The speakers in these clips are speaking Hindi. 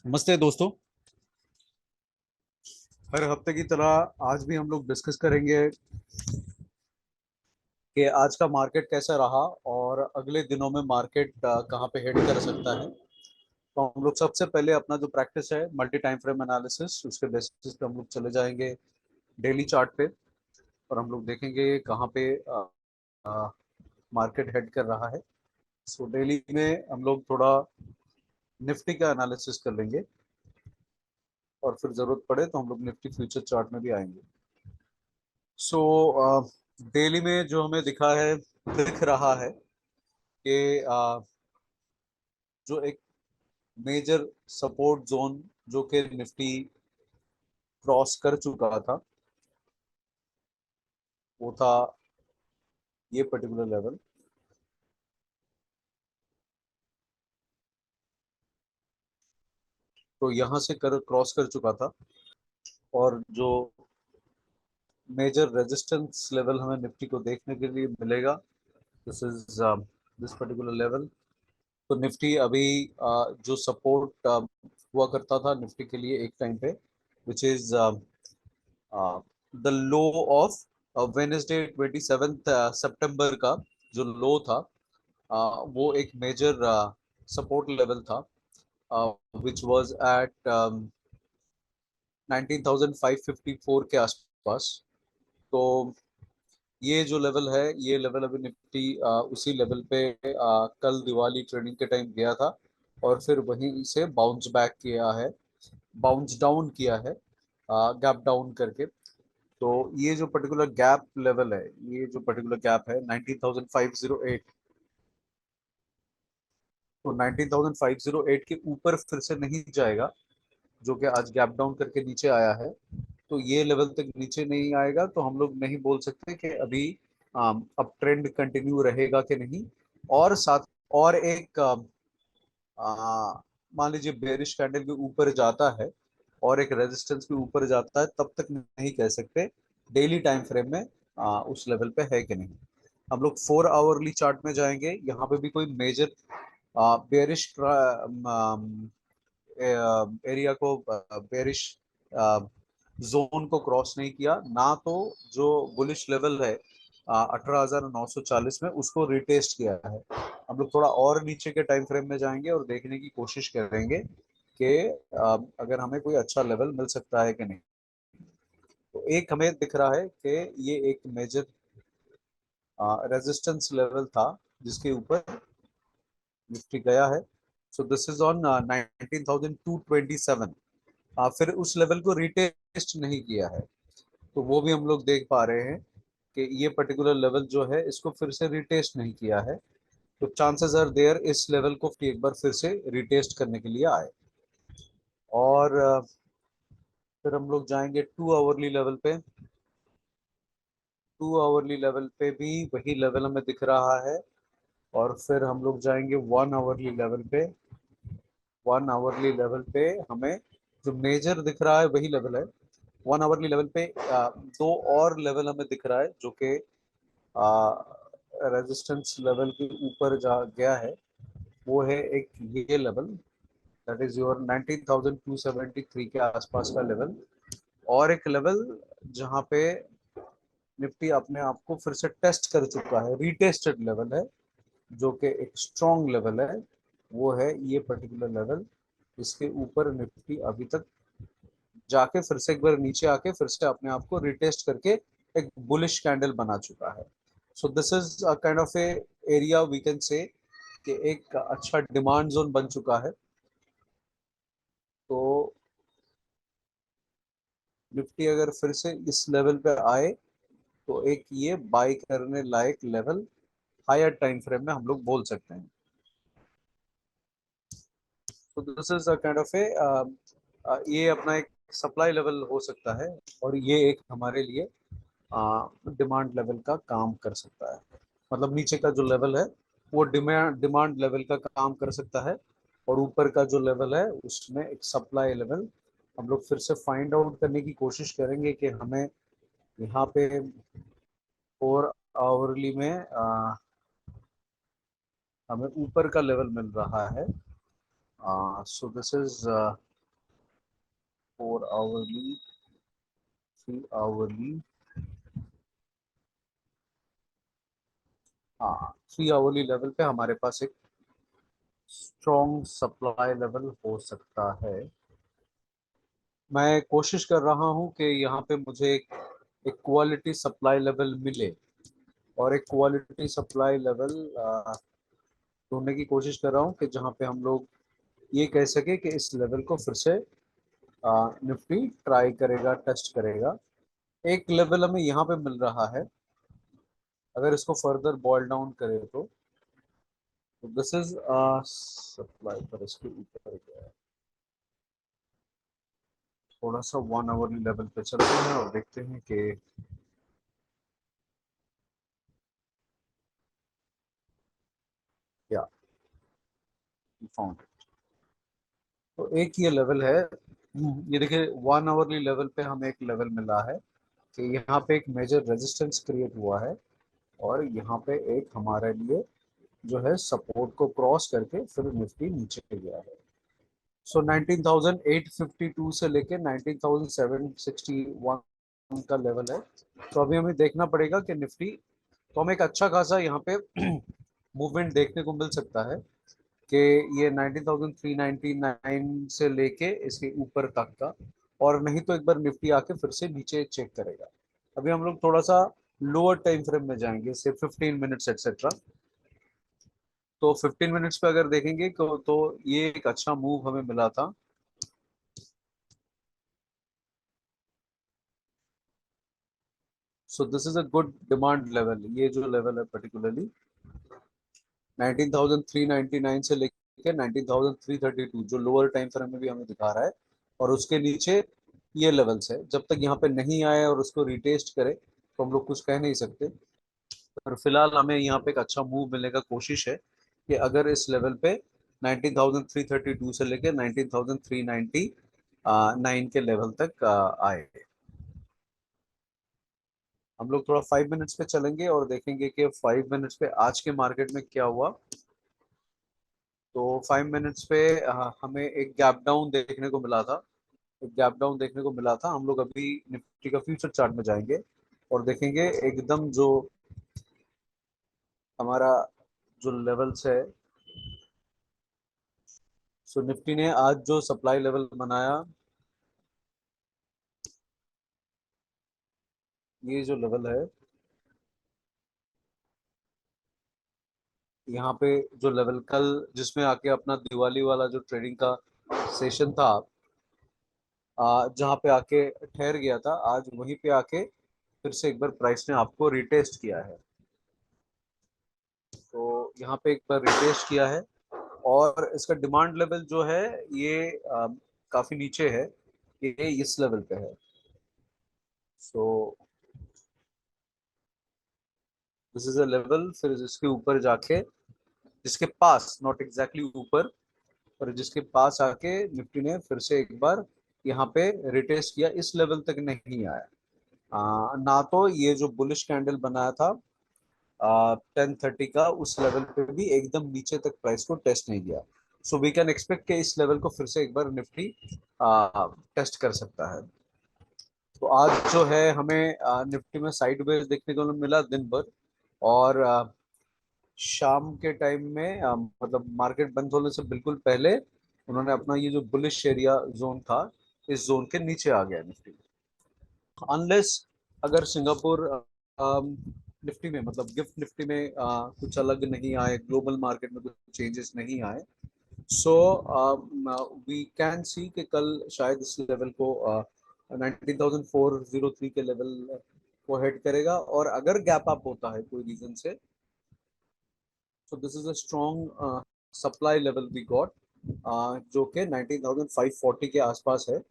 नमस्ते दोस्तों। हर हफ्ते की तरह आज भी हम लोग डिस्कस करेंगे कि आज का मार्केट कैसा रहा और अगले दिनों में मार्केट कहाँ पे हेड कर सकता है। तो हम लोग सबसे पहले अपना जो प्रैक्टिस है मल्टी टाइम फ्रेम एनालिसिस, उसके बेसिस पे हम लोग चले जाएंगे डेली चार्ट पे और हम लोग देखेंगे कहाँ पे मार्केट हेड कर रहा है। सो डेली में हम लोग थोड़ा निफ्टी का एनालिसिस कर लेंगे और फिर जरूरत पड़े तो हम लोग निफ्टी फ्यूचर चार्ट में भी आएंगे। सो डेली में जो हमें दिख रहा है कि जो एक मेजर सपोर्ट जोन जो कि निफ्टी क्रॉस कर चुका था, वो था ये पर्टिकुलर लेवल। तो यहाँ से कर क्रॉस कर चुका था और जो मेजर रेजिस्टेंस लेवल हमें निफ्टी को देखने के लिए मिलेगा, this is this particular level. तो निफ्टी अभी जो सपोर्ट हुआ करता था निफ्टी के लिए एक टाइम पे, which is the low of Wednesday 27 सितंबर का जो लो था, वो एक मेजर सपोर्ट लेवल था, विच वाज एट 19,554 के आसपास। तो ये जो लेवल है, ये लेवल अभी निफ्टी उसी लेवल पे कल दिवाली ट्रेडिंग के टाइम गया था और फिर वहीं से बाउंस बैक किया है, बाउंस डाउन किया है गैप डाउन करके। तो ये जो पर्टिकुलर गैप लेवल है, ये जो पर्टिकुलर गैप है 19,508, तो 19,508 के ऊपर फिर से नहीं जाएगा, जो कि आज गैप डाउन करके नीचे आया है। तो ये लेवल तक नीचे नहीं आएगा तो हम लोग नहीं बोल सकते कि अभी अब ट्रेंड कंटिन्यू रहेगा कि नहीं। और साथ और एक मान लीजिए बेरिश कैंडल के ऊपर जाता है और एक रेजिस्टेंस के ऊपर जाता है, तब तक नहीं कह सकते डेली टाइम फ्रेम में उस लेवल पे है कि नहीं। हम लोग 4 आवरली चार्ट में जाएंगे, यहाँ पे भी कोई मेजर बेरिश एरिया को, बेरिश जोन को क्रॉस नहीं किया ना, तो जो बुलिश लेवल है 18,940 में, उसको रिटेस्ट किया है। हम लोग थोड़ा और नीचे के टाइम फ्रेम में जाएंगे और देखने की कोशिश करेंगे कि अगर हमें कोई अच्छा लेवल मिल सकता है कि नहीं। तो एक हमें दिख रहा है कि ये एक मेजर रेजिस्टेंस लेवल था जिसके ऊपर निफ्टी गया है। So this is on 19,227। फिर उस लेवल को रिटेस्ट नहीं किया है, तो वो भी हम लोग देख पा रहे हैं कि ये पर्टिकुलर लेवल जो है इसको फिर से रिटेस्ट नहीं किया है। तो चांसेस आर देयर इस लेवल को एक बार फिर से रिटेस्ट करने के लिए आए। और फिर हम लोग जाएंगे 2 आवरली लेवल पे। 2 आवरली लेवल पे भी वही लेवल हमें दिख रहा है। और फिर हम लोग जाएंगे 1 आवरली लेवल पे। 1 आवरली लेवल पे हमें जो मेजर दिख रहा है वही लेवल है। 1 आवरली लेवल पे दो और लेवल हमें दिख रहा है जो कि रेजिस्टेंस लेवल के ऊपर जा गया है। वो है एक ये लेवल, दैट इज योर 19,273 के आसपास का लेवल। और एक लेवल जहाँ पे निफ्टी अपने आप को फिर से टेस्ट कर चुका है, रीटेस्टेड लेवल है, जो कि एक स्ट्रॉन्ग लेवल है, वो है ये पर्टिकुलर लेवल। इसके ऊपर निफ्टी अभी तक जाके फिर से एक बार नीचे आके फिर से अपने आप को रिटेस्ट करके एक बुलिश कैंडल बना चुका है। So this is a kind of a area we can say कि एक अच्छा डिमांड जोन बन चुका है। तो निफ्टी अगर फिर से इस लेवल पे आए तो एक ये बाई करने लायक लेवल हायर टाइम फ्रेम में हम लोग बोल सकते हैं। तो this is a kind of a, ये अपना एक सप्लाई लेवल हो सकता है और ये एक हमारे लिए डिमांड लेवल का काम कर सकता है। मतलब नीचे का जो लेवल है वो डिमांड डिमांड लेवल का काम कर सकता है और ऊपर का जो लेवल है उसमें एक सप्लाई लेवल हम लोग फिर से फाइंड आउट करने की कोशिश करेंगे कि हमें यहाँ पे 4 आवरली में हमें ऊपर का लेवल मिल रहा है। So this is 4 hourly, 3 hourly, हाँ 3 आवरली लेवल पे हमारे पास एक स्ट्रॉन्ग सप्लाई लेवल हो सकता है। मैं कोशिश कर रहा हूँ कि यहाँ पे मुझे एक क्वालिटी सप्लाई लेवल मिले, और एक क्वालिटी सप्लाई लेवल ढूंढने की कोशिश कर रहा हूँ कि जहाँ पे हम लोग ये कह सके कि इस लेवल को फिर से निफ्टी ट्राई करेगा, टेस्ट करेगा। एक लेवल हमें यहाँ पे मिल रहा है, अगर इसको फर्दर बॉयल डाउन करें तो दिस इज सप्लाई पर, इसके ऊपर गया है। थोड़ा सा 1 आवरली लेवल पे चलते हैं और देखते हैं कि क्या फाउंड। तो एक ये लेवल है, ये देखिए 1 आवरली लेवल पे हमें एक लेवल मिला है कि यहाँ पे एक मेजर रेजिस्टेंस क्रिएट हुआ है, और यहाँ पे एक हमारे लिए जो है सपोर्ट को क्रॉस करके फिर निफ्टी नीचे गया है। सो 19,852 से लेके 19,761 का लेवल है। तो अभी हमें देखना पड़ेगा कि निफ्टी, तो हमें एक अच्छा खासा यहाँ पे मूवमेंट देखने को मिल सकता है कि ये 19,399 से लेके इसके ऊपर तक का, और नहीं तो एक बार निफ्टी आके फिर से नीचे चेक करेगा। अभी हम लोग थोड़ा सा लोअर टाइम फ्रेम में जाएंगे, सिर्फ 15 मिनट्स एक्सेट्रा। तो 15 मिनट्स पे अगर देखेंगे तो ये एक अच्छा मूव हमें मिला था। सो this is a good demand level, ये जो लेवल है पर्टिकुलरली 19,399 से लेकर 19,332, जो लोअर टाइम फ्रेम में भी हमें दिखा रहा है, और उसके नीचे ये लेवल्स है। जब तक यहाँ पे नहीं आए और उसको रिटेस्ट करे तो हम लोग कुछ कह नहीं सकते। पर फिलहाल हमें यहाँ पे एक अच्छा मूव मिलने का कोशिश है कि अगर इस लेवल पे 19,332 से लेकर 19,399 के लेवल तक आए। हम लोग थोड़ा 5 मिनट्स पे चलेंगे और देखेंगे कि 5 मिनट्स पे आज के मार्केट में क्या हुआ। तो 5 मिनट्स पे हमें एक गैप डाउन देखने को मिला था, एक गैप डाउन देखने को मिला था। हम लोग अभी निफ्टी का फ्यूचर चार्ट में जाएंगे और देखेंगे एकदम जो हमारा जो लेवल्स है। सो निफ्टी ने आज जो सप्लाई लेवल बनाया, ये जो लेवल है, यहाँ पे जो लेवल कल जिसमें आके अपना दिवाली वाला जो ट्रेडिंग का सेशन था, जहाँ पे आके ठहर गया था, आज वहीं पे आके फिर से एक बार प्राइस ने आपको रिटेस्ट किया है। तो यहाँ पे एक बार रिटेस्ट किया है, और इसका डिमांड लेवल जो है ये काफी नीचे है, ये इस लेवल पे है। So this is a level, फिर इसके ऊपर जाके, जिसके पास, नॉट एग्जैक्टली ऊपर, पर जिसके पास आके निफ्टी ने फिर से एक बार यहाँ पे रिटेस्ट किया, इस लेवल तक नहीं आया। ना तो ये जो बुलिश कैंडल बनाया था 10:30 का, उस लेवल पे भी एकदम नीचे तक प्राइस को टेस्ट नहीं किया। सो वी कैन एक्सपेक्ट कि इस लेवल को फिर से एक बार निफ्टी टेस्ट कर सकता है। तो आज जो है हमें निफ्टी में साइडवेज देखने को मिला दिन भर, और शाम के टाइम में मतलब मार्केट बंद होने से बिल्कुल पहले उन्होंने अपना ये जो बुलिश एरिया जोन था, इस जोन के नीचे आ गया निफ्टी। अनलेस अगर सिंगापुर निफ्टी में, मतलब गिफ्ट निफ्टी में कुछ अलग नहीं आए, ग्लोबल मार्केट में कुछ चेंजेस नहीं आए, सो वी कैन सी कि कल शायद इस लेवल को 19,403 के लेवल को हिट करेगा। और अगर गैप अप होता है कोई रीजन से, तो this is a strong supply level we got, जो कि 19,540 के आसपास है।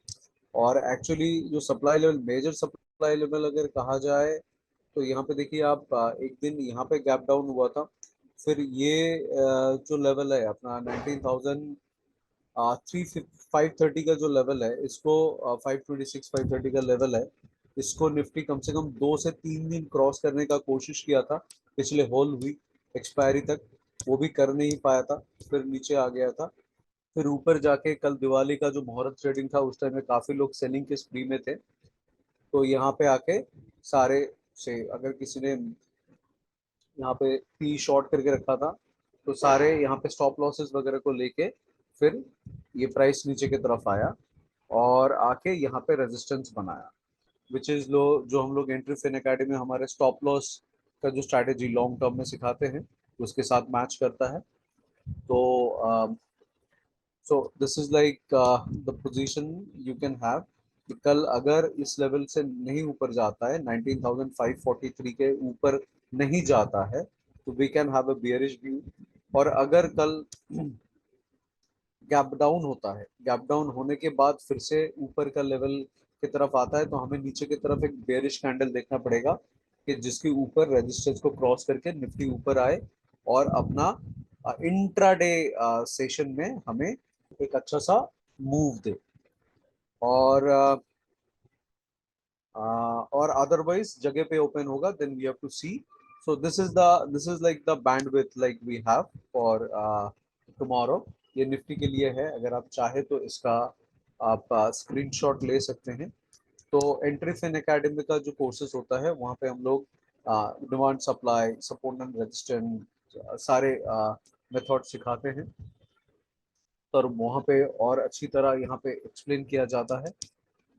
और एक्चुअली जो supply level, major supply level अगर कहा जाए, तो यहाँ पे देखिए आप, एक दिन यहाँ पे गैप डाउन हुआ था, फिर ये जो लेवल है अपना 19,000 थ्री 530 का जो लेवल है, इसको 526 530 का लेवल है, इसको निफ्टी कम से कम 2 से 3 दिन क्रॉस करने का कोशिश किया था पिछले होल वीक एक्सपायरी तक, वो भी कर नहीं पाया था, फिर नीचे आ गया था। फिर ऊपर जाके कल दिवाली का जो मुहूर्त ट्रेडिंग था उस टाइम में काफी लोग सेलिंग के स्प्री में थे, तो यहाँ पे आके सारे से अगर किसी ने यहाँ पे पी शॉर्ट करके रखा था तो सारे यहाँ पे स्टॉप लॉसेस वगैरह को लेके फिर ये प्राइस नीचे की तरफ आया और आके यहाँ पे रेजिस्टेंस बनाया, विच इज लो जो हम लोग एंट्री फिन एकेडमी में हमारे स्टॉप लॉस का जो स्ट्रैटेजी लॉन्ग टर्म में सिखाते हैं उसके साथ मैच करता है। तो सो this is like the position you can have कि कल अगर इस लेवल से नहीं ऊपर जाता है 19,543 के ऊपर नहीं जाता है तो we can have a bearish view. और अगर कल गैप डाउन होता है, गैप डाउन होने के बाद फिर से ऊपर का लेवल की तरफ आता है तो हमें नीचे की तरफ एक बेरिश कैंडल देखना पड़ेगा कि जिसके ऊपर रेजिस्टेंस को क्रॉस करके निफ्टी ऊपर आए और अपना इंट्राडे सेशन में हमें एक अच्छा सा मूव दे। और और अदरवाइज जगह पे ओपन होगा then we have to see. So this is like the bandwidth like we have for tomorrow. ये निफ्टी के लिए है, अगर आप चाहे तो इसका आप स्क्रीनशॉट ले सकते हैं। तो एंट्री फिन एकेडमी का जो कोर्सेज होता है वहाँ पे हम लोग demand supply support and resistance सारे मेथड सिखाते हैं, और वहाँ पे और अच्छी तरह यहाँ पे एक्सप्लेन किया जाता है।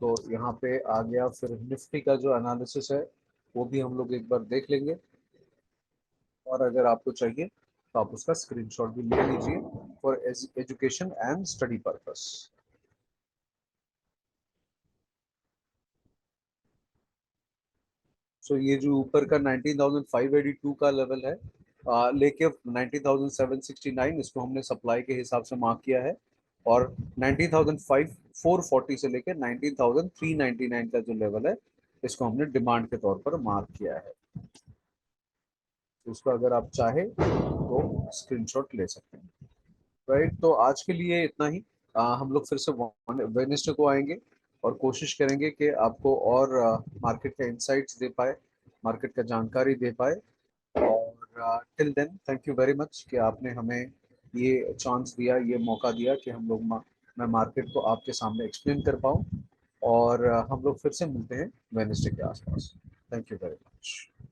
तो यहाँ पे आ गया फिर निफ्टी का जो एनालिसिस है वो भी हम लोग एक बार देख लेंगे, और अगर आपको चाहिए तो आप उसका स्क्रीनशॉट भी ले लीजिए for education and study purpose. So ये जो ऊपर का 19,582 का लेवल है लेके 19,769 इसको हमने सप्लाई के हिसाब से मार्क किया है, और 19,440 से लेके 19,399 का जो लेवल है इसको हमने डिमांड के तौर पर मार्क किया है। तो उसको अगर आप चाहे तो स्क्रीनशॉट ले सकते हैं। राइट, तो आज के लिए इतना ही। हम लोग फिर से वेडनेसडे को आएंगे और कोशिश करेंगे कि आपको और मार्केट का इंसाइट्स दे पाए, मार्केट का जानकारी दे पाए। और till then thank you very much कि आपने हमें ये चांस दिया, ये मौका दिया कि हम लोग मैं मार्केट को आपके सामने एक्सप्लेन कर पाऊँ। और हम लोग फिर से मिलते हैं वेडनेसडे के आसपास। Thank you very much.